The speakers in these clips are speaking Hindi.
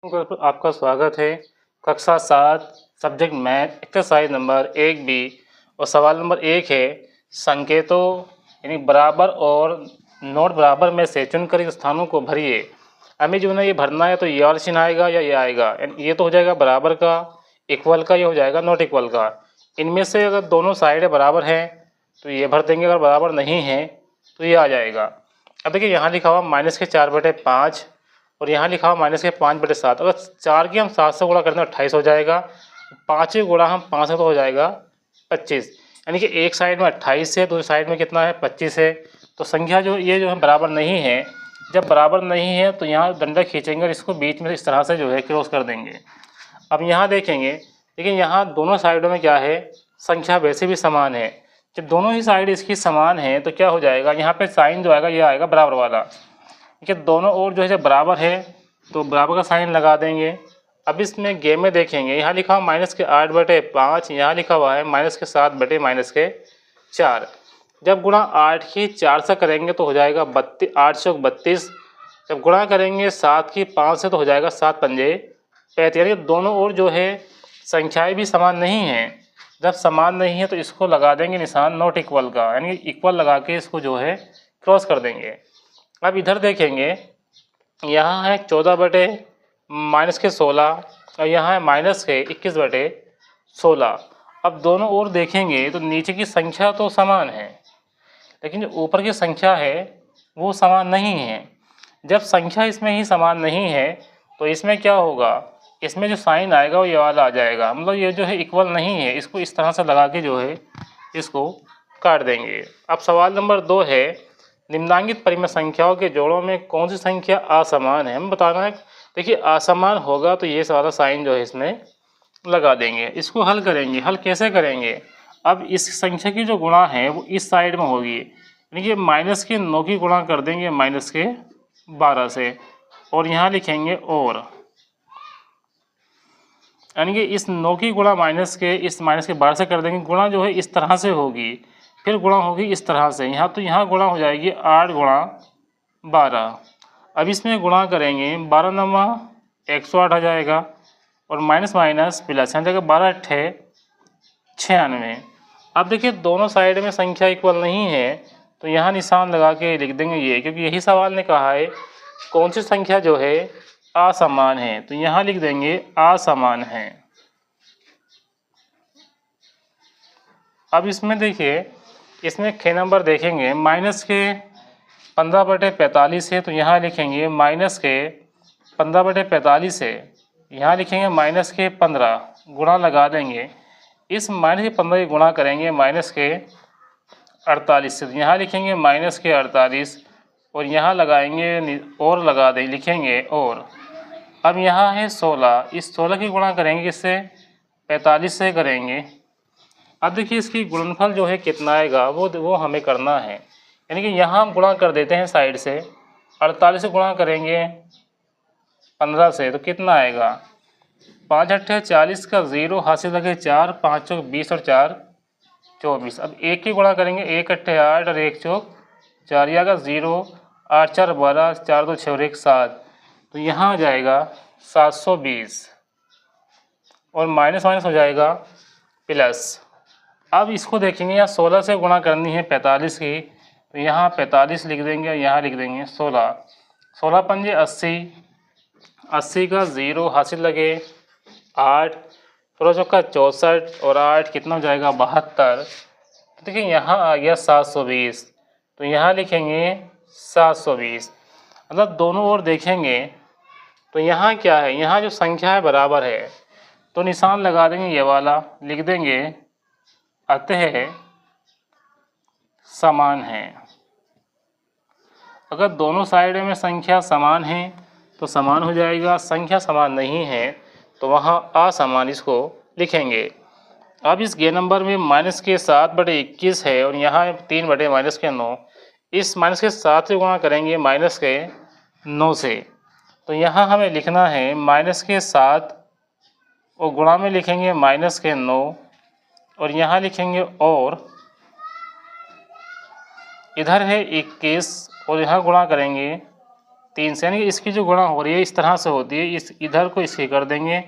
पर आपका स्वागत है। कक्षा 7 subject math exercise number 1B और सवाल नंबर 1 है संकेतों यानी बराबर और नोट बराबर में से चुनकर इन स्थानों को भरिए। हमें जो है ना ये भरना है तो ये वाला चिन्ह आएगा या ये आएगा। ये तो हो जाएगा बराबर का, इक्वल का, ये हो जाएगा नॉट इक्वल का। इनमें से अगर दोनों साइड बराबर हैं तो ये भर देंगे, अगर बराबर नहीं है तो ये आ जाएगा। अब देखिए यहाँ लिखा हुआ -4/5 और यहाँ लिखा हुआ -5/7। अगर 4 की हम 7 से गुणा करते हैं 28 हो जाएगा, 5 गुणा हम 5 से तो हो जाएगा 25। यानी कि एक साइड में 28 है, दूसरी साइड में कितना है 25 है। तो संख्या जो ये जो है बराबर नहीं है। जब बराबर नहीं है तो यहाँ डंडा खींचेंगे और इसको बीच में इस तरह से जो है क्रॉस कर देंगे। अब यहाँ देखेंगे, लेकिन यहाँ दोनों साइडों में क्या है, संख्या वैसे भी समान है। जब दोनों ही साइड इसकी समान है तो क्या हो जाएगा, यहाँ पे साइन जो आएगा ये आएगा बराबर वाला। कि दोनों ओर जो है जब बराबर है तो बराबर का साइन लगा देंगे। अब इसमें गेम में देखेंगे, यहाँ लिखा हुआ -8/5, यहाँ लिखा हुआ है -7/-4। जब गुणा 8 की 4 से करेंगे तो हो जाएगा 8 चौक 32। जब गुणा करेंगे 7 की 5 से तो हो जाएगा 7 पंजे 35। यानी दोनों ओर जो है संख्याएँ भी समान नहीं हैं। जब समान नहीं है तो इसको लगा देंगे निशान नॉट इक्वल का, यानी इक्वल लगा के इसको जो है क्रॉस कर देंगे। अब इधर देखेंगे, यहाँ है 14/-16 और यहाँ है -21/16। अब दोनों ओर देखेंगे तो नीचे की संख्या तो समान है, लेकिन जो ऊपर की संख्या है वो समान नहीं है। जब संख्या इसमें ही समान नहीं है तो इसमें क्या होगा, इसमें जो साइन आएगा वो ये वाला आ जाएगा। मतलब ये जो है इक्वल नहीं है, इसको इस तरह से लगा के जो है इसको काट देंगे। अब सवाल नंबर 2 है निम्नांकित परिमेय संख्याओं के जोड़ों में कौन सी संख्या असमान है, हमें बताना है। देखिए असमान होगा तो ये वाला साइन जो है इसमें लगा देंगे। इसको हल करेंगे, हल कैसे करेंगे। अब इस संख्या की जो गुणा है वो इस साइड में होगी, यानी कि -9 की गुणा कर देंगे -12 से और यहाँ लिखेंगे और, यानी कि इस 9 की गुणा -12 से कर देंगे। गुणा जो है इस तरह से होगी, फिर गुणा होगी इस तरह से। यहाँ तो यहाँ गुणा हो जाएगी 8 गुणा 12। अब इसमें गुणा करेंगे 12 9 108 आ जाएगा और माइनस माइनस प्लस, यहाँ जाएगा 12 8 96। अब देखिए दोनों साइड में संख्या इक्वल नहीं है तो यहाँ निशान लगा के लिख देंगे ये, क्योंकि यही सवाल ने कहा है कौन सी संख्या जो है असमान है, तो यहाँ लिख देंगे असमान है। अब इसमें देखिए, इसमें ख नंबर देखेंगे -15/45 है तो यहाँ लिखेंगे -15/45 है, यहाँ लिखेंगे -15 गुणा लगा देंगे। इस -15 की गुणा करेंगे -48 से, तो यहाँ लिखेंगे -48 और यहाँ लगाएंगे और लगा दें, लिखेंगे और। अब यहाँ है 16, इस 16 की गुणा करेंगे किससे 45 से करेंगे। अब देखिए इसकी गुणनफल जो है कितना आएगा वो हमें करना है, यानी कि यहाँ हम गुणा कर देते हैं साइड से। 48 से गुणा करेंगे 15 से तो कितना आएगा 5 8 40 का 0 हासिल लगे 4 5 चौक 20 और 4 24। अब 1 की गुणा करेंगे 1 8 8 और 1 चौक 4, या 0 8 4 12 4 2 6 और 1 7, तो यहाँ आ जाएगा 720 और माइनस माइनस हो जाएगा प्लस। अब इसको देखेंगे, यहाँ 16 से गुणा करनी है 45 की, तो यहाँ 45 लिख देंगे, यहाँ लिख देंगे 16। 16 पंजे 80, 80 का 0 हासिल लगे 8, 16 चौका 64 और 8 कितना हो जाएगा 72। तो देखिए यहाँ आ गया 720, तो यहाँ लिखेंगे 720। मतलब दोनों ओर देखेंगे तो यहाँ क्या है, यहाँ जो संख्या है बराबर है तो निशान लगा देंगे ये वाला, लिख देंगे अतः समान है। अगर दोनों साइड में संख्या समान है तो समान हो जाएगा, संख्या समान नहीं है तो वहाँ असमान इसको लिखेंगे। अब इस गे नंबर में -7/21 है और यहाँ 3/-9। इस -7 से गुणा करेंगे -9 से, तो यहाँ हमें लिखना है -7 और गुणा में लिखेंगे -9 और यहाँ लिखेंगे और, इधर है 21 और यहाँ गुणा करेंगे 3 से, यानी कि इसकी जो गुणा हो रही है इस तरह से होती है, इस इधर को इसकी कर देंगे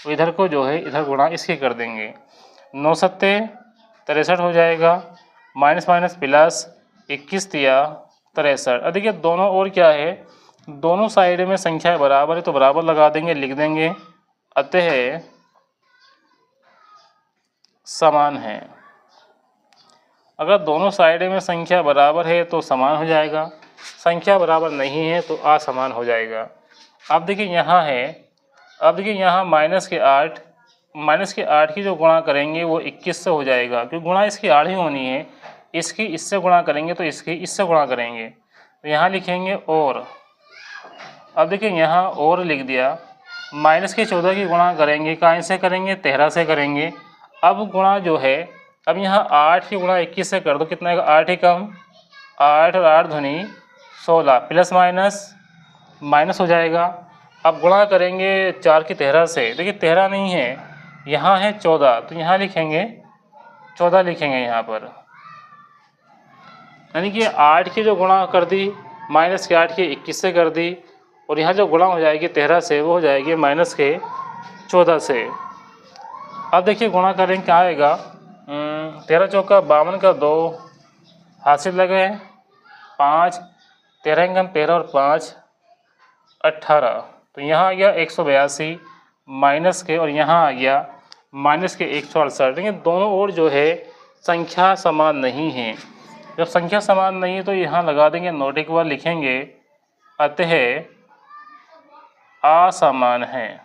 और इधर को जो है इधर गुणा इसकी कर देंगे। 9 सत्ते 63 हो जाएगा, माइनस माइनस प्लस 21 तिया 63। अब देखिए दोनों ओर क्या है, दोनों साइड में संख्या बराबर है तो बराबर लगा देंगे, लिख देंगे अतः समान है। अगर दोनों साइड में संख्या बराबर है तो समान हो जाएगा, संख्या बराबर नहीं है तो असमान हो जाएगा। अब देखिए यहाँ है, अब देखिए यहाँ माइनस के 8 की जो गुणा करेंगे वो 21 से हो जाएगा, क्योंकि गुणा इसकी 8 ही होनी है, इसकी इससे गुणा करेंगे तो इसकी इससे गुणा करेंगे, तो यहाँ लिखेंगे और। अब देखिए यहाँ और लिख दिया, माइनस के 14 की गुणा करेंगे, कहाँ से करेंगे 13 से करेंगे। अब गुणा जो है, अब यहाँ 8 की गुणा 21 से कर दो, कितना है 8 ही कम 8 और 8 दूनी 16 प्लस माइनस माइनस हो जाएगा। अब गुणा करेंगे 4 की 13 से, देखिए 13 नहीं है यहाँ है 14, तो यहाँ लिखेंगे 14 लिखेंगे यहाँ पर, यानी कि 8 की जो गुणा कर दी माइनस के 8 की 21 से कर दी, और यहाँ जो गुणा हो जाएगी 13 से वो हो जाएगी माइनस के 14 से। अब देखिए गुणा करेंगे क्या आएगा, 13 चौका 52 का 2 हासिल लगे 5, 13 कम 13 और 5 18, तो यहाँ आ गया 182 माइनस के, और यहाँ आ गया माइनस के 168। लेकिन दोनों ओर जो है संख्या समान नहीं है, जब संख्या समान नहीं है तो यहाँ लगा देंगे नॉट इक्वल, लिखेंगे अतः असमान है।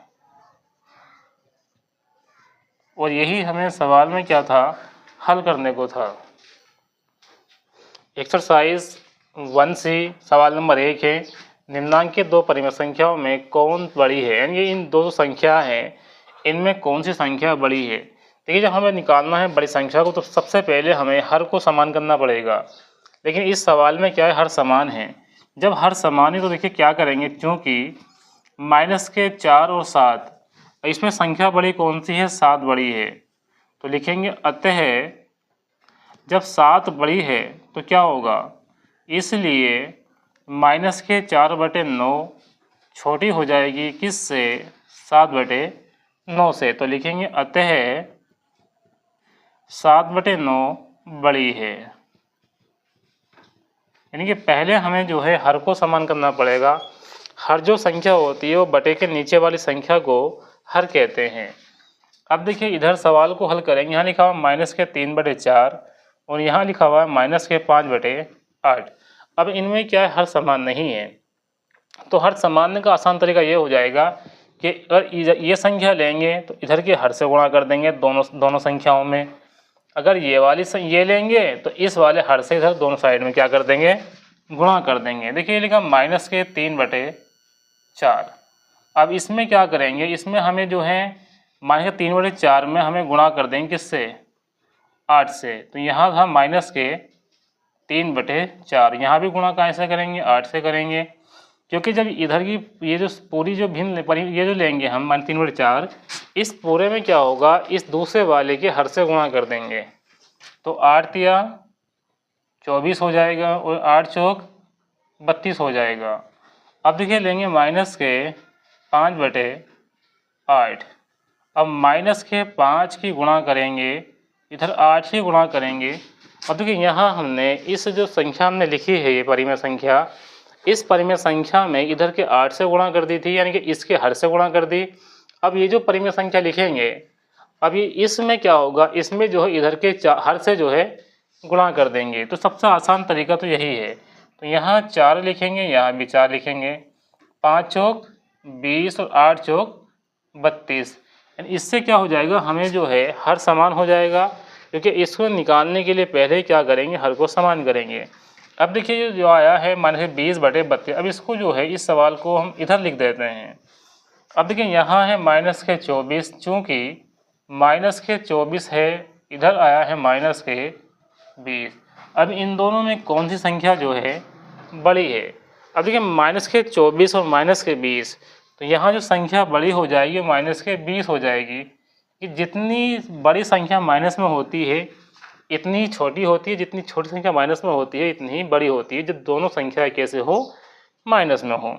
और यही हमें सवाल में क्या था, हल करने को था। एक्सरसाइज 1C सवाल नंबर 1 है, निम्नांकित दो परिमेय संख्याओं में कौन बड़ी है, यानी इन दो संख्या हैं इनमें कौन सी संख्या बड़ी है। देखिए जब हमें निकालना है बड़ी संख्या को तो सबसे पहले हमें हर को समान करना पड़ेगा, लेकिन इस सवाल में क्या है हर समान है। जब हर समान है तो देखिए क्या करेंगे, क्योंकि माइनस के 4 और 7, इसमें संख्या बड़ी कौन सी है 7 बड़ी है, तो लिखेंगे अतः जब 7 बड़ी है तो क्या होगा, इसलिए माइनस के 4/9 छोटी हो जाएगी किससे 7/9 से, तो लिखेंगे अतः 7/9 बड़ी है। यानी कि पहले हमें जो है हर को समान करना पड़ेगा, हर जो संख्या होती है वो बटे के नीचे वाली संख्या को हर कहते हैं। अब देखिए इधर सवाल को हल करेंगे, यहाँ लिखा हुआ माइनस के 3/4 और यहाँ लिखा हुआ है माइनस के 5/8। अब इनमें क्या है हर समान नहीं है, तो हर समान का आसान तरीका ये हो जाएगा कि अगर ये संख्या लेंगे तो इधर के हर से गुणा कर देंगे दोनों संख्याओं में, अगर ये वाली ये लेंगे तो इस वाले हर से इधर दोनों साइड में क्या कर देंगे गुणा कर देंगे। देखिए ये लिखा माइनस के 3/4। अब इसमें क्या करेंगे, इसमें हमें जो है माइनस के 3/4 में हमें गुणा कर देंगे किससे 8 से, तो यहाँ था माइनस के 3/4, यहाँ भी गुणा कैसे करेंगे 8 से करेंगे, क्योंकि जब इधर की ये जो पूरी जो भिन्न ये जो लेंगे हम माइनस 3/4, इस पूरे में क्या होगा इस दूसरे वाले के हर से गुणा कर देंगे, तो 8 तिया 24 हो जाएगा और 8 चौक 32 हो जाएगा। अब देखिए लेंगे माइनस के 5/8, अब माइनस के 5 की गुणा करेंगे इधर 8 की गुणा करेंगे। अब देखिए यहाँ हमने इस जो संख्या हमने लिखी है ये परिमेय संख्या, इस परिमेय संख्या में इधर के 8 से गुणा कर दी थी, यानी कि इसके हर से गुणा कर दी। अब ये जो परिमेय संख्या लिखेंगे, अब ये इसमें क्या होगा, इसमें जो है इधर के हर से जो है गुणा कर देंगे, तो सबसे आसान तरीका तो यही है। तो यहाँ 4 लिखेंगे, यहाँ भी 4 लिखेंगे, 5 चौक 20 और 8 चौक 32। इससे क्या हो जाएगा हमें जो है हर समान हो जाएगा, क्योंकि इसको निकालने के लिए पहले क्या करेंगे हर को समान करेंगे। अब देखिए जो आया है माइनस 20/32, अब इसको जो है इस सवाल को हम इधर लिख देते हैं। अब देखिए यहाँ है माइनस के 24, चूँकि माइनस के 24 है, इधर आया है माइनस के 20। अब इन दोनों में कौन सी संख्या जो है बड़ी है। अब देखिए माइनस के 24 और माइनस के 20, तो यहाँ जो संख्या बड़ी हो जाएगी माइनस के 20 हो जाएगी, कि जितनी बड़ी संख्या माइनस में होती है इतनी छोटी होती है, जितनी छोटी संख्या माइनस में होती है इतनी ही बड़ी होती है, जब दोनों संख्या कैसे हो माइनस में हो।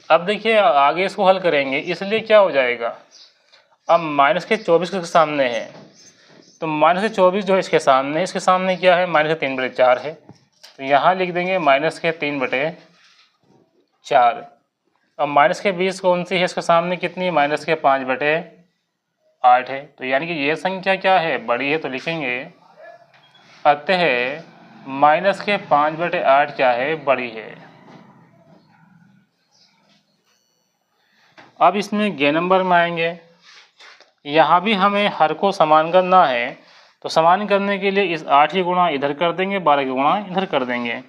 अब देखिए आगे इसको हल करेंगे, इसलिए क्या हो जाएगा, अब माइनस के 24 के सामने है, तो माइनस के 24 जो है इसके सामने क्या है, माइनस के 3/4 है, तो यहाँ लिख देंगे माइनस के 3/4। अब माइनस के 20 कौन सी है इसके सामने, कितनी, माइनस के 5/8 है, तो यानी कि ये संख्या क्या है, बड़ी है, तो लिखेंगे अतः माइनस के 5/8 क्या है, बड़ी है। अब इसमें गे नंबर में आएंगे, यहाँ भी हमें हर को समान करना है, तो समान करने के लिए इस 8 की गुणा इधर कर देंगे, 12 की गुणा इधर कर देंगे,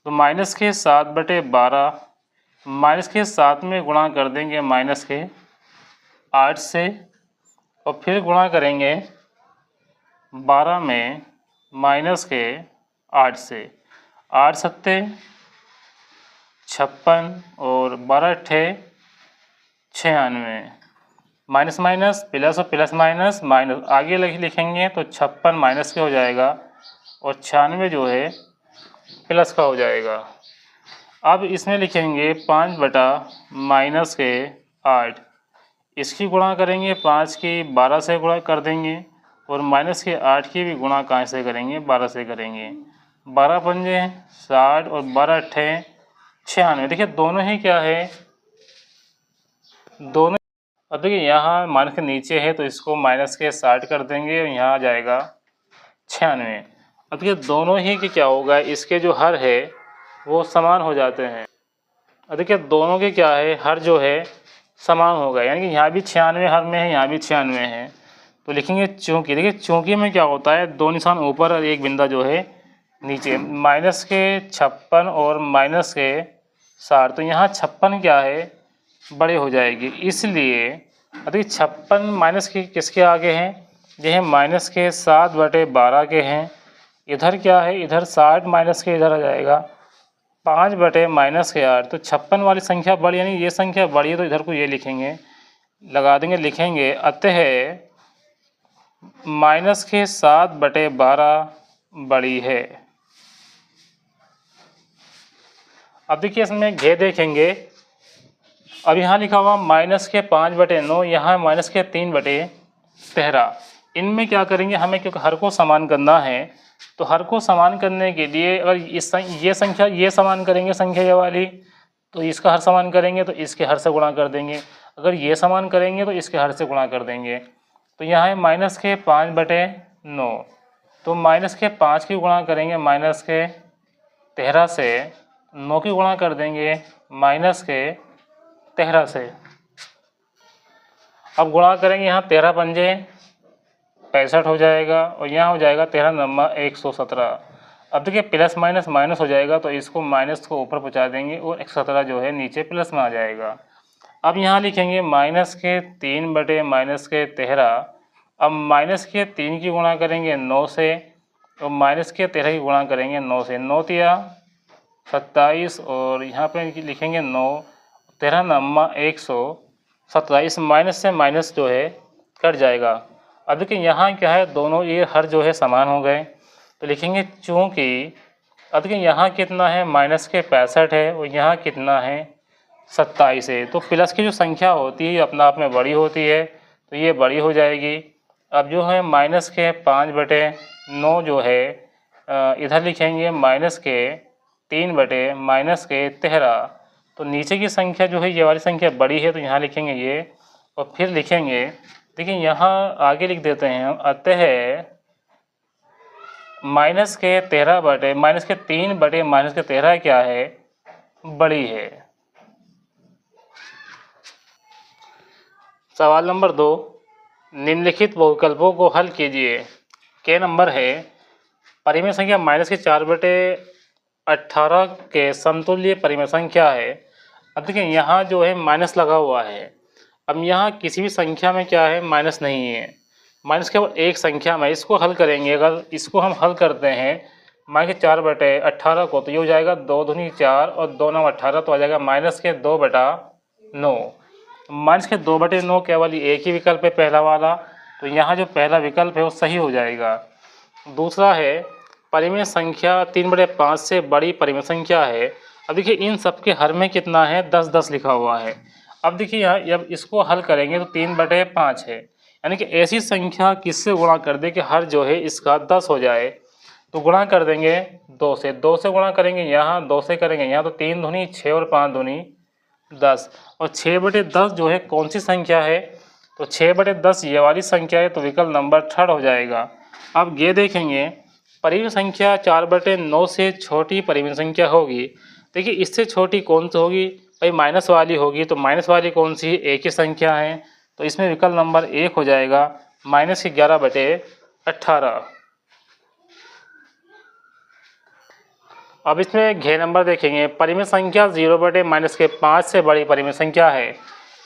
तो माइनस के 7/12 माइनस के 7 में गुणा कर देंगे माइनस के 8 से, और फिर गुणा करेंगे 12 में माइनस के 8 से, 8 सत्ते 56 और 12 अट्ठे 96, माइनस माइनस प्लस और प्लस माइनस माइनस, आगे लिखेंगे तो 56 माइनस के हो जाएगा और 96 जो है प्लस का हो जाएगा। अब इसमें लिखेंगे 5/माइनस के 8, इसकी गुणा करेंगे 5 की 12 से गुणा कर देंगे, और माइनस के 8 की भी गुणा कहाँ से करेंगे, 12 से करेंगे, 12 पंजे 60 और 12 अट्ठे 96। देखिए दोनों ही क्या है, दोनों। अब देखिए यहाँ माइनस के नीचे है तो इसको माइनस के 60 कर देंगे और यहाँ आ जाएगा 96। अब देखिए दोनों ही की क्या होगा, इसके जो हर है वो समान हो जाते हैं। अब देखिए दोनों के क्या है, हर जो है समान होगा, यानी कि यहाँ भी 96 हर में है, यहाँ भी 96 है, तो लिखेंगे चूँकि। देखिए चूँकि में क्या होता है, दो निशान ऊपर और एक बिंदा जो है नीचे, माइनस के 56 और माइनस के 60, तो यहाँ 56 क्या है, बड़े हो जाएगी, इसलिए अभी 56 माइनस के किसके आगे हैं, ये है माइनस के 7/12 के हैं, इधर क्या है, इधर 60 माइनस के इधर आ जाएगा 5/माइनस के 8, तो 56 वाली संख्या बड़ी, यानी ये संख्या बड़ी है, तो इधर को ये लिखेंगे, लगा देंगे, लिखेंगे अतः माइनस के 7/12 बड़ी है। अब देखिए इसमें घे देखेंगे, अब यहाँ लिखा हुआ माइनस के 5/9, यहाँ माइनस के 3/13, इनमें क्या करेंगे, हमें क्योंकि हर को समान करना है, तो हर को समान करने के लिए अगर ये संख्या ये समान करेंगे, संख्या ये वाली, तो इसका हर समान करेंगे तो इसके हर से गुणा कर देंगे, अगर ये समान करेंगे तो इसके हर से गुणा कर देंगे, तो यहाँ है माइनस के 5/9, तो माइनस के 5 की गुणा करेंगे माइनस के 13 से, 9 की गुणा कर देंगे माइनस के 13 से। अब गुणा करेंगे, यहाँ 13 पंजे 65 हो जाएगा और यहाँ हो जाएगा 13 नम्मा 117। अब देखिए प्लस माइनस माइनस हो जाएगा, तो इसको माइनस को ऊपर पहुँचा देंगे और 117 जो है नीचे प्लस में आ जाएगा। अब यहाँ लिखेंगे माइनस के 3/माइनस के 13, अब माइनस के 3 की गुणा करेंगे 9 से और माइनस के 13 की गुणा करेंगे 9 से, 9 तिया 27 और यहाँ पे लिखेंगे 9, 13 नम्मा 127, माइनस से माइनस जो है कट जाएगा। अब देखिए यहाँ क्या है, दोनों ये हर जो है समान हो गए, तो लिखेंगे चूँकि, अब देखिए यहाँ कितना है, माइनस के 65 है और यहाँ कितना है 27 है, तो प्लस की जो संख्या होती है अपना आप में बड़ी होती है, तो ये बड़ी हो जाएगी। अब जो है माइनस के 5/9 जो है इधर लिखेंगे माइनस के 3/माइनस के 13, तो नीचे की संख्या जो है ये वाली संख्या बड़ी है, तो यहाँ लिखेंगे ये, और फिर लिखेंगे, देखिए यहाँ आगे लिख देते हैं हम, अतः माइनस के 13 माइनस के 3/माइनस के 13 क्या है, बड़ी है। सवाल नंबर 2, निम्नलिखित बहुविकल्पों को हल कीजिए। के नंबर है, परिमेय संख्या माइनस के 4/18 के समतुल्य परिमेय संख्या है। अब देखिए यहाँ जो है माइनस लगा हुआ है, अब यहाँ किसी भी संख्या में क्या है, माइनस नहीं है, माइनस केवल एक संख्या में। इसको हल करेंगे, अगर इसको हम हल करते हैं माइनस के 4/18 को, तो ये हो जाएगा 2 दूनी 4 और 2 9 18, तो आ जाएगा माइनस के 2/9। माइनस के 2/9 केवल एक ही विकल्प है, पहला वाला, तो यहाँ जो पहला विकल्प है वो सही हो जाएगा। दूसरा है, परिमेय संख्या 3/5 से बड़ी परिमेय संख्या है। अब देखिए इन सब के हर में कितना है, 10 10 लिखा हुआ है। अब देखिए यहाँ जब इसको हल करेंगे तो 3/5 है, यानी कि ऐसी संख्या किससे गुणा कर दे कि हर जो है इसका 10 हो जाए। तो गुणा कर देंगे 2 से गुणा करेंगे, यहाँ 2 से करेंगे, यहाँ तो 3 दूनी 6 और 5 दूनी 10, और 6/10 जो है कौन सी संख्या है, तो 6/10 ये वाली संख्या है, तो विकल्प नंबर 3 हो जाएगा। अब ये देखेंगे परिमेय संख्या 4/9 से छोटी परिमेय संख्या होगी। देखिए इससे छोटी कौन सी होगी भाई, माइनस वाली होगी। तो माइनस वाली कौन सी, एक ही संख्या है, तो इसमें विकल्प नंबर 1 हो जाएगा, -11/18। अब इसमें घ नंबर देखेंगे, परिमेय संख्या 0/-5 से बड़ी परिमेय संख्या है।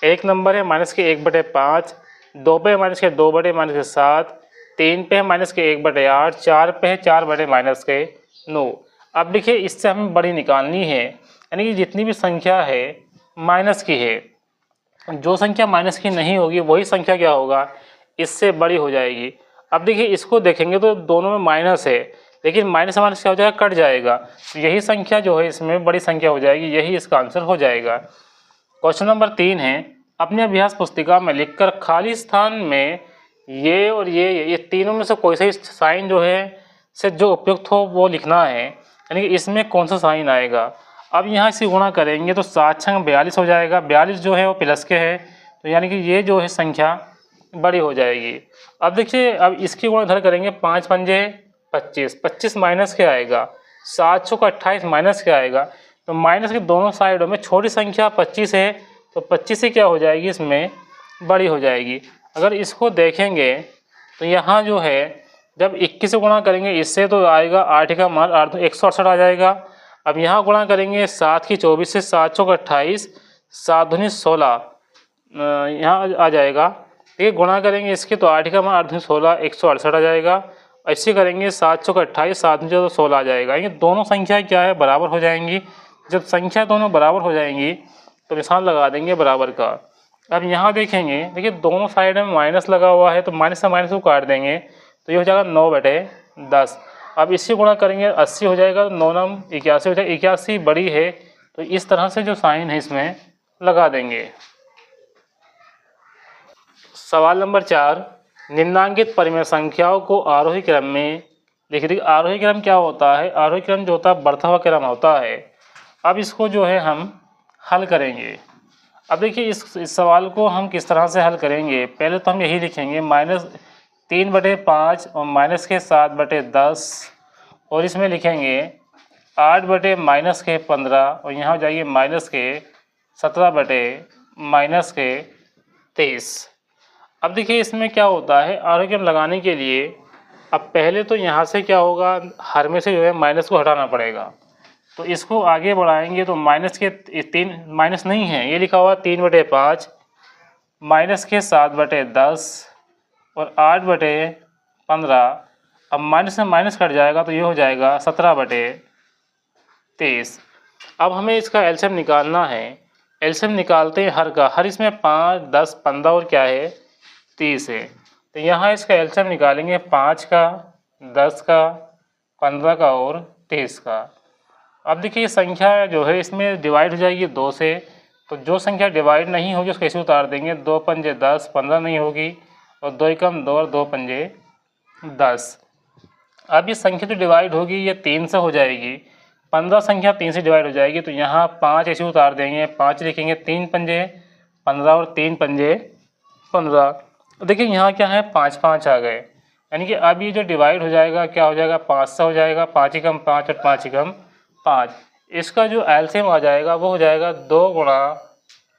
एक नंबर है -1/5, 2 पे -2/-7, 3 पे -1/8, 4 पे 4/-9। अब देखिए इससे हमें बड़ी निकालनी है, यानी कि जितनी भी संख्या है माइनस की है, जो संख्या माइनस की नहीं होगी वही संख्या क्या होगा, इससे बड़ी हो जाएगी। अब देखिए इसको देखेंगे तो दोनों में माइनस है, लेकिन माइनस माइनस क्या हो जाएगा, कट जाएगा, तो यही संख्या जो है इसमें बड़ी संख्या हो जाएगी, यही इसका आंसर हो जाएगा। क्वेश्चन नंबर 3 है, अपने अभ्यास पुस्तिका में लिखकर खाली स्थान में ये और ये तीनों में से कोई सा साइन जो है से जो उपयुक्त हो वो लिखना है, यानी कि इसमें कौन सा साइन आएगा। अब यहाँ से गुणा करेंगे तो 7×42 हो जाएगा, 42 जो है वो प्लस के है, तो यानी कि ये जो है संख्या बड़ी हो जाएगी। अब देखिए अब इसकी गुणा इधर करेंगे, 5×5 = 25, 25 माइनस क्या आएगा, 728 माइनस क्या आएगा, तो माइनस के दोनों साइडों में छोटी संख्या 25 है, तो 25 से क्या हो जाएगी, इसमें बड़ी हो जाएगी। अगर इसको देखेंगे तो यहाँ जो है जब 21 से गुणा करेंगे इससे तो आएगा 8 का मान 168 आ जाएगा। अब यहाँ गुणा करेंगे 7 की 24 से, 7×4 = 28, 7 दूनी 16 यहाँ आ जाएगा। ठीक है, गुणा करेंगे इसके तो 8 का मान 8 दूनी 16, 168 आ जाएगा। ऐसे करेंगे 7×4 = 28, 7 दूनी 16 आ जाएगा। ये दोनों संख्या क्या है, बराबर हो जाएंगी। जब संख्या दोनों बराबर हो जाएंगी तो निशान लगा देंगे बराबर का। अब यहाँ देखेंगे, देखिए दोनों साइड में माइनस लगा हुआ है, तो माइनस से माइनस को काट देंगे तो ये हो जाएगा 9/10। अब इससे गुणा करेंगे 80 हो जाएगा, 9×9 = 81 हो जाएगा, 81 बड़ी है, तो इस तरह से जो साइन है इसमें लगा देंगे। सवाल नंबर 4, निम्नांकित परिमेय संख्याओं को आरोही क्रम में लिखिए। आरोही क्रम क्या होता है, आरोही क्रम जो होता है बढ़ता हुआ क्रम होता है। अब इसको जो है हम हल करेंगे। अब देखिए इस सवाल को हम किस तरह से हल करेंगे, पहले तो हम यही लिखेंगे -3/5 और -7/10, और इसमें लिखेंगे 8/-15 और यहाँ हो जाइए -17/-23। अब देखिए इसमें क्या होता है, आरोही क्रम लगाने के लिए अब पहले तो यहाँ से क्या होगा, हर में से जो है माइनस को हटाना पड़ेगा, तो इसको आगे बढ़ाएंगे तो माइनस के 3 माइनस नहीं है, ये लिखा हुआ 3/5 -7/10 और 8/15। अब माइनस से माइनस कट जाएगा तो ये हो जाएगा 17/23। अब हमें इसका एलसीएम निकालना है। एलसीएम निकालते हैं हर का, हर इसमें 5, 10, 15 और क्या है 30 है, तो यहाँ इसका एलसीएम निकालेंगे 5 का, 10 का, 15 का और 30 का। अब देखिए संख्या जो है इसमें डिवाइड हो जाएगी 2 से, तो जो संख्या डिवाइड नहीं होगी उसको ऐसे उतार देंगे, 2 पंजे 10, 15 नहीं होगी, और 2 एकम 2 और 2 पंजे 10। अब ये संख्या जो डिवाइड होगी ये 3 से हो जाएगी, 15 संख्या 3 से डिवाइड हो जाएगी, तो यहाँ 5 ऐसे उतार देंगे, 5 लिखेंगे, 3 पंजे 15 और 3 पंजे 15। देखिए यहाँ क्या है 5 5 आ गए, यानी कि अब ये जो डिवाइड हो जाएगा क्या हो जाएगा 5 से हो जाएगा, 5 एकम 5 और 5 एकम 5। इसका जो एलसीएम आ जाएगा वो हो जाएगा 2 ×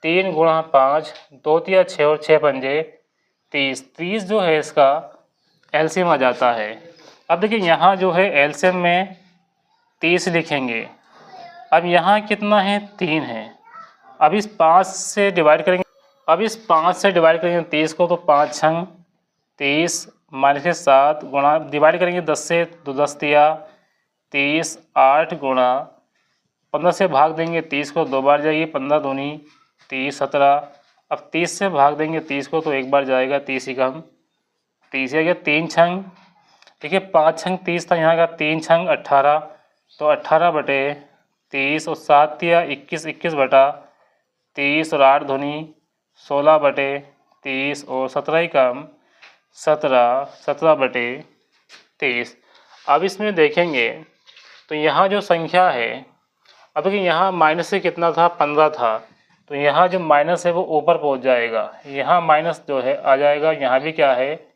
3 × 5, 2 × 6 और 6 पंजे 30। 30 जो है इसका एलसीएम आ जाता है। अब देखिए यहाँ जो है एलसीएम में 30 लिखेंगे, अब यहाँ कितना है 3 है, अब इस 5 से डिवाइड करेंगे, अब इस 5 से डिवाइड करेंगे 30 को, तो 5 छंग 30 -7 गुणा डिवाइड करेंगे 10 से, तो 10 तिया 30, 8 गुणा 15 से भाग देंगे 30 को, 2 बार जाएगी, 15 दूनी 30, 17। अब 30 से भाग देंगे 30 को तो एक बार जाएगा, 30 एकम 30 आ गया, 3 छंग, देखिए 5 छंग 30 था, यहाँ का 3 छंग 18, तो 18/30 30 और 7 तिया 21, 21 बटा 30 और 8 दूनी 16 बटे 30 और 17 ही कम 17, 17 बटे 30। अब इसमें देखेंगे तो यहाँ जो संख्या है, अब देखिए यहाँ माइनस से कितना था, 15 था, तो यहाँ जो माइनस है वो ऊपर पहुँच जाएगा, यहाँ माइनस जो है आ जाएगा, यहाँ भी क्या है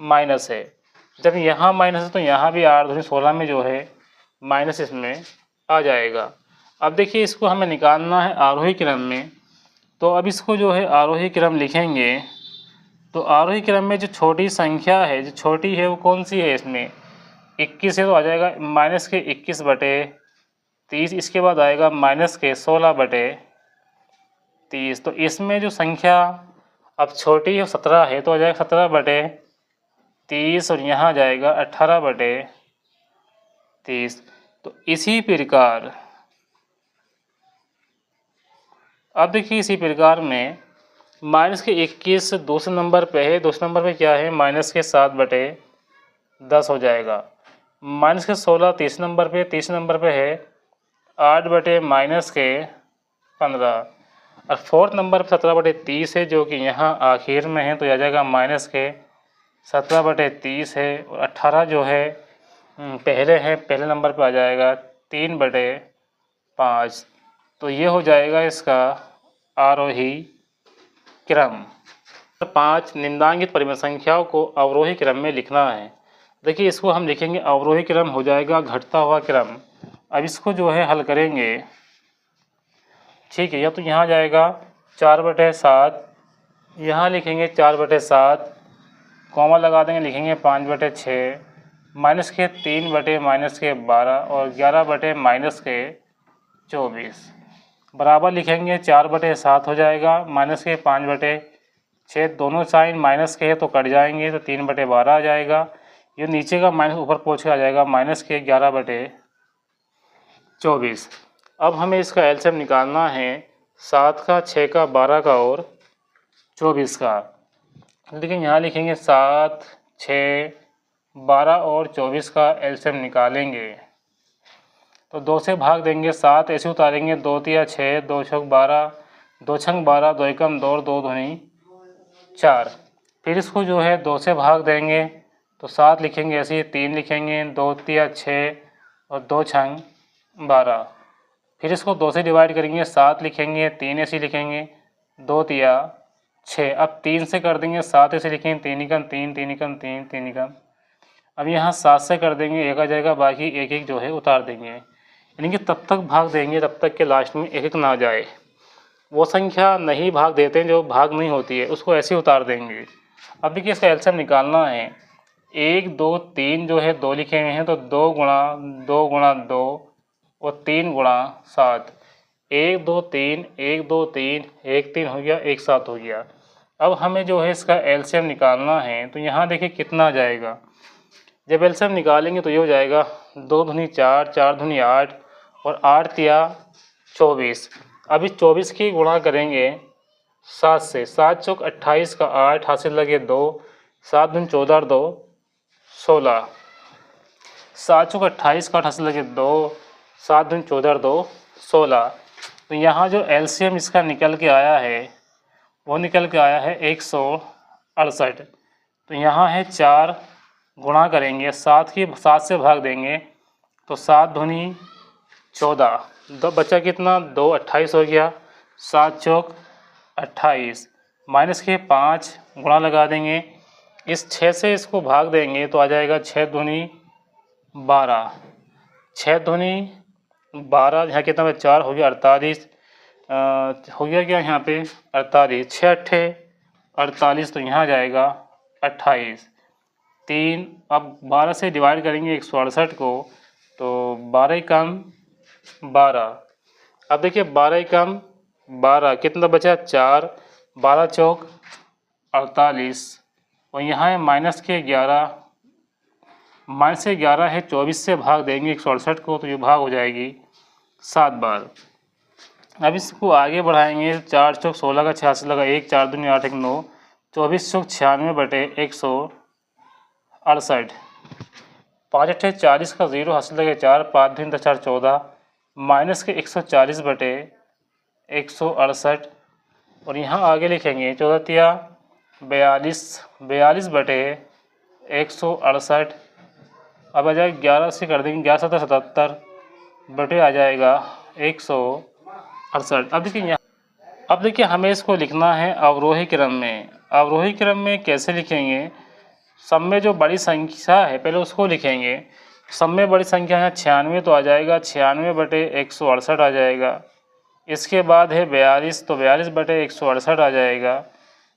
माइनस है। जब यहाँ माइनस है तो यहाँ भी 8 दूनी 16 में जो है माइनस इसमें आ जाएगा। अब देखिए इसको हमें निकालना है आरोही क्रम में, तो अब इसको जो है आरोही क्रम लिखेंगे, तो आरोही क्रम में जो छोटी संख्या है, जो छोटी है वो कौन सी है, इसमें 21 है तो आ जाएगा माइनस के 21 बटे 30, इसके बाद आएगा माइनस के 16 बटे 30। तो इसमें जो संख्या अब छोटी है 17 है तो आ जाएगा 17 बटे 30 और यहाँ आ जाएगा 18 बटे 30। तो इसी प्रकार अब देखिए इसी प्रकार में माइनस के 21 दूसरे नंबर पे है, दूसरे नंबर पे क्या है माइनस के 7 बटे 10 हो जाएगा। माइनस के 16 तीसरे नंबर पे, तीसरे नंबर पे है 8 बटे माइनस के 15 और फोर्थ नंबर पर 17 बटे 30 है जो कि यहाँ आखिर में है, तो आ जाएगा माइनस के 17 बटे 30 है और 18 जो है पहले है, पहले नंबर पर आ जाएगा 3 बटे 5। तो ये हो जाएगा इसका आरोही क्रम। 5 निम्नांकित परिमेय संख्याओं को अवरोही क्रम में लिखना है। देखिए इसको हम लिखेंगे अवरोही क्रम हो जाएगा घटता हुआ क्रम। अब इसको जो है हल करेंगे, ठीक है, या तो यहाँ जाएगा 4 बटे 7, यहाँ लिखेंगे 4 बटे 7, कॉमा लगा देंगे, लिखेंगे 5 बटे 6, माइनस के 3 बटे माइनस के 12 और 11 बटे माइनस के 24 बराबर लिखेंगे 4 बटे 7 हो जाएगा, माइनस के 5 बटे 6, दोनों साइन माइनस के है तो कट जाएंगे, तो 3 बटे 12 आ जाएगा। ये नीचे का माइनस ऊपर पहुँच के आ जाएगा माइनस के 11 बटे 24। अब हमें इसका एलसीएम निकालना है 7 का, 6 का, 12 का और 24 का। लेकिन यहाँ लिखेंगे 7, 6, 12 और 24 का एलसीएम निकालेंगे तो 2 से भाग देंगे, 7 ऐसे उतारेंगे, 2 तिया 6, 2 छक 12, 2 छंग 12, 2 एकम 2 और 2 दूनी 4। फिर इसको जो है 2 से भाग देंगे तो 7 लिखेंगे, ऐसे ही 3 लिखेंगे, 2 तिया 6 और 2 छंग 12। फिर इसको 2 से डिवाइड करेंगे, 7 लिखेंगे, 3 ऐसे लिखेंगे, 2 तिया 6। अब 3 से कर देंगे, 7 ऐसे लिखेंगे, 3 एकम 3, 3 एकम 3, 3 एकम। अब यहाँ 7 से कर देंगे, 1 आ जाएगा, बाकी 1 1 जो है उतार देंगे, यानी कि तब तक भाग देंगे तब तक के लास्ट में 1 1 ना जाए। वो संख्या नहीं भाग देते हैं जो भाग नहीं होती है, उसको ऐसे उतार देंगे। अब देखिए इसका एलसीएम निकालना है, 1 2 3 जो है 2 लिखे हुए हैं, तो 2 गुणा 2 गुणा 2 और 3 गुणा 7, 1 2 3, 1 2 3, 1 3 हो गया, 1 7 हो गया। अब हमें जो है इसका एलसीएम निकालना है, तो यहाँ देखिए कितना जाएगा। जब एलसीएम निकालेंगे तो ये हो जाएगा 2 दूनी 4, 4 दूनी 8 और 8 तिया 24। अब इस 24 की गुणा करेंगे 7 से, 7 चौक 28 का 8 हासिल लगे 2, 7 दूनी 14 और 2 16, 7 चौक 28 का 8 हासिल लगे 2, 7 दूनी 14 और 2 16। तो यहाँ जो एलसीएम इसका निकल के आया है वो निकल के आया है 168। तो यहाँ है 4 गुणा करेंगे, 7 से भाग देंगे तो 7 दूनी 14, 2 बचा कितना 2 28 हो गया, 7 चौक 28 माइनस के 5 गुणा लगा देंगे, इस 6 से इसको भाग देंगे तो आ जाएगा 6 दूनी 12, 6 दूनी 12, यहाँ कितना 4 हो गया 48, हो गया क्या यहाँ पे 48, 6 अट्ठे 48, तो यहाँ जाएगा 28, 3। अब 12 से डिवाइड करेंगे 168 को, तो 12 कम 12। अब देखिए 12 कम 12 कितना बचा 4, 12 चौक 48 और यहाँ है माइनस के 11, माइनस से 11 है, 24 से भाग देंगे 168 को, तो ये भाग हो जाएगी 7 बार। अब इसको आगे बढ़ाएंगे, 4 चौक 16 का 86 लगा 1, 4 दूनी 8 1 9, 24 चौक 96 बटे 168, 5 अट्ठे 40 का 0 हासिल लगे 4, 5 दूनी 10 4 14, माइनस के 140 बटे 168 और यहाँ आगे लिखेंगे 14 42 बटे 168। अब आ जाएगा 11 से कर देंगे, 11 7 77 बटे आ जाएगा 168। अब देखिए हमें इसको लिखना है अवरोही क्रम में। अवरोही क्रम में कैसे लिखेंगे, सब में जो बड़ी संख्या है पहले उसको लिखेंगे। सब में बड़ी संख्या है 96 तो आ जाएगा 96 बटे 168 आ जाएगा। इसके बाद है 42 तो 42 बटे 168 आ जाएगा।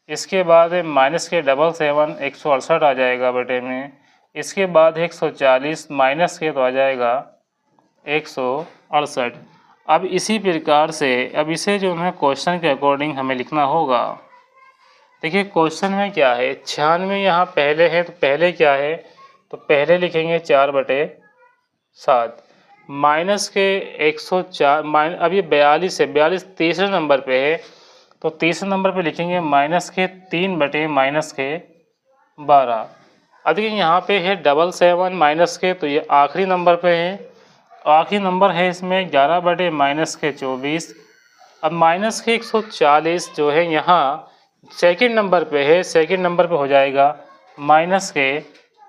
इसके बाद है माइनस के 77 168 आ जाएगा बटे में। इसके बाद है 140 माइनस के तो आ जाएगा 168। अब इसी प्रकार से अब इसे जो है क्वेश्चन के अकॉर्डिंग हमें लिखना होगा। देखिए क्वेश्चन में क्या है, 96 यहाँ पहले है तो पहले क्या है, तो पहले लिखेंगे 4 बटे 7 माइनस के 104 अब ये 42 है, 42 तीसरे नंबर पे है तो तीसरे नंबर पे लिखेंगे माइनस के 3 बटे माइनस के 12। अब देखिए यहाँ पे है 77 माइनस के तो ये आखिरी नंबर पे है, आखिरी नंबर है इसमें 11 बटे माइनस के 24। अब माइनस के 140 जो है यहाँ सेकंड नंबर पे है, सेकंड नंबर पे हो जाएगा माइनस के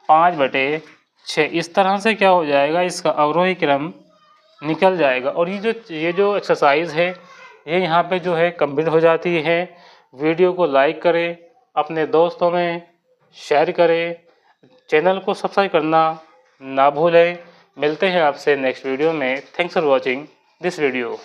5 बटे 6। इस तरह से क्या हो जाएगा, इसका अवरोही क्रम निकल जाएगा। और ये जो एक्सरसाइज है ये यहाँ पे जो है कंप्लीट हो जाती है। वीडियो को लाइक करें, अपने दोस्तों में शेयर करें, चैनल को सब्सक्राइब करना ना भूलें। मिलते हैं आपसे नेक्स्ट वीडियो में। Thanks for watching this video.